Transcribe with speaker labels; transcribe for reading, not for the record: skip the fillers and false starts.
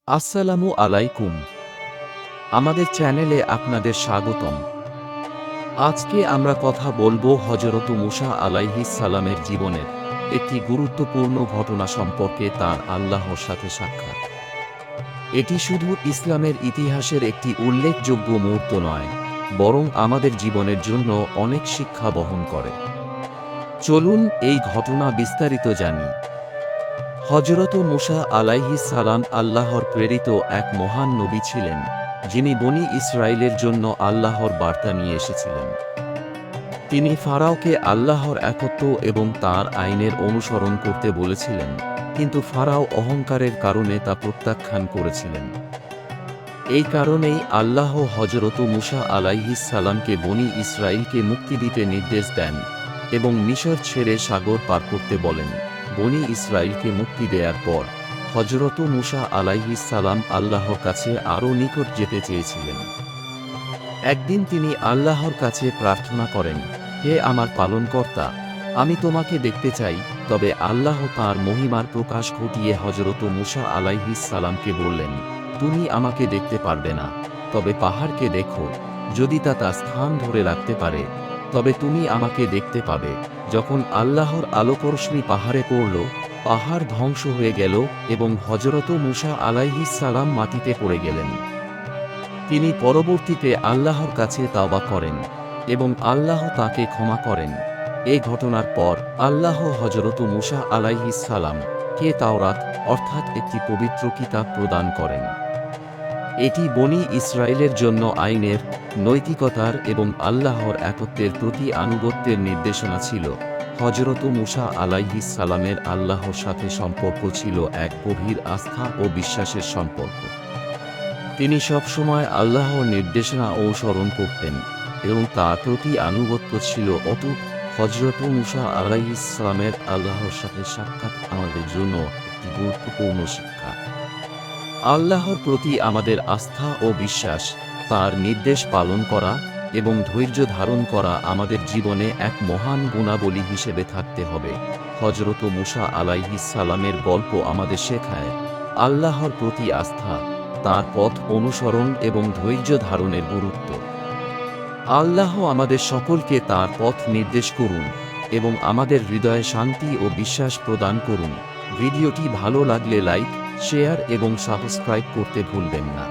Speaker 1: আসসালামু আলাইকুম। আমাদের চ্যানেলে আপনাদের স্বাগতম। আজকে আমরা কথা বলবো হযরত মুসা আলাইহিস সালামের জীবনের একটি গুরুত্বপূর্ণ ঘটনা সম্পর্কে, তার আল্লাহর সাথে সাক্ষাৎ। এটি শুধু ইসলামের ইতিহাসের একটি উল্লেখযোগ্য মুহূর্ত নয়, বরং আমাদের জীবনের জন্য অনেক শিক্ষা বহন করে। চলুন এই ঘটনা বিস্তারিত জানি। হযরত মুসা আলাইহিস সালাম আল্লাহর প্রেরিত এক মহান নবী ছিলেন, যিনি বনী ইসরায়েলের জন্য আল্লাহর বার্তা নিয়ে এসেছিলেন। তিনি ফারাওকে আল্লাহর একত্ব এবং তাঁর আইনের অনুসরণ করতে বলেছিলেন, কিন্তু ফারাও অহংকারের কারণে তা প্রত্যাখ্যান করেছিলেন। এই কারণেই আল্লাহ হযরত মুসা আলাইহিস সালামকে বনী ইসরায়েলকে মুক্তি দিতে নির্দেশ দেন এবং মিশর ছেড়ে সাগর পার করতে বলেন। বনী ইসরায়েলকে মুক্তি দেওয়ার পর হযরত মুসা আলাইহিস সালাম আল্লাহর কাছে আরও নিকট যেতে চেয়েছিলেন। একদিন তিনি আল্লাহর কাছে প্রার্থনা করেন, হে আমার পালনকর্তা, আমি তোমাকে দেখতে চাই। তবে আল্লাহ তাঁর মহিমার প্রকাশ ঘটিয়ে হযরত মুসা আলাইহিস সালামকে বললেন, তুমি আমাকে দেখতে পারবে না, তবে পাহাড়কে দেখো, যদি তা তার স্থান ধরে রাখতে পারে তবে তুমি আমাকে দেখতে পাবে। যখন আল্লাহর আলোকরশ্মি পাহাড়ে পড়ল, পাহাড় ধ্বংস হয়ে গেল এবং হযরত মুসা আলাইহিস সালাম মাটিতে পড়ে গেলেন। তিনি পরবর্তীতে আল্লাহর কাছে তাওবা করেন এবং আল্লাহ তাকে ক্ষমা করেন। এই ঘটনার পর আল্লাহ হযরত মুসা আলাইহিস সালাম কে তাওরাত অর্থাৎ একটি পবিত্র কিতাব প্রদান করেন। এটি বনী ইসরায়েলের জন্য আইনের, নৈতিকতার এবং আল্লাহর একত্বের প্রতি আনুগত্যের নির্দেশনা ছিল। হযরত মুসা আলাইহিস সালামের আল্লাহর সাথে সম্পর্ক ছিল এক গভীর আস্থা ও বিশ্বাসের সম্পর্ক। তিনি সবসময় আল্লাহর নির্দেশনা অনুসরণ করতেন এবং তার প্রতি আনুগত্য ছিল অটুট। হযরত মুসা আলাইহিস সালামের আল্লাহর সাথে সাক্ষাৎ আমাদের জন্য একটি গুরুত্বপূর্ণ শিক্ষা। আল্লাহর প্রতি আমাদের আস্থা ও বিশ্বাস, তার নির্দেশ পালন করা এবং ধৈর্য ধারণ করা আমাদের জীবনে এক মহান গুণাবলী হিসেবে থাকতে হবে। হযরত মুসা আলাইহিস সালামের গল্প আমাদের শেখায় আল্লাহর প্রতি আস্থা, তাঁর পথ অনুসরণ এবং ধৈর্য ধারণের গুরুত্ব। আল্লাহ আমাদের সকলকে তাঁর পথ নির্দেশ করুন এবং আমাদের হৃদয়ে শান্তি ও বিশ্বাস প্রদান করুন। ভিডিওটি ভালো লাগলে লাইক, শেয়ার এবং সাবস্ক্রাইব করতে ভুলবেন না।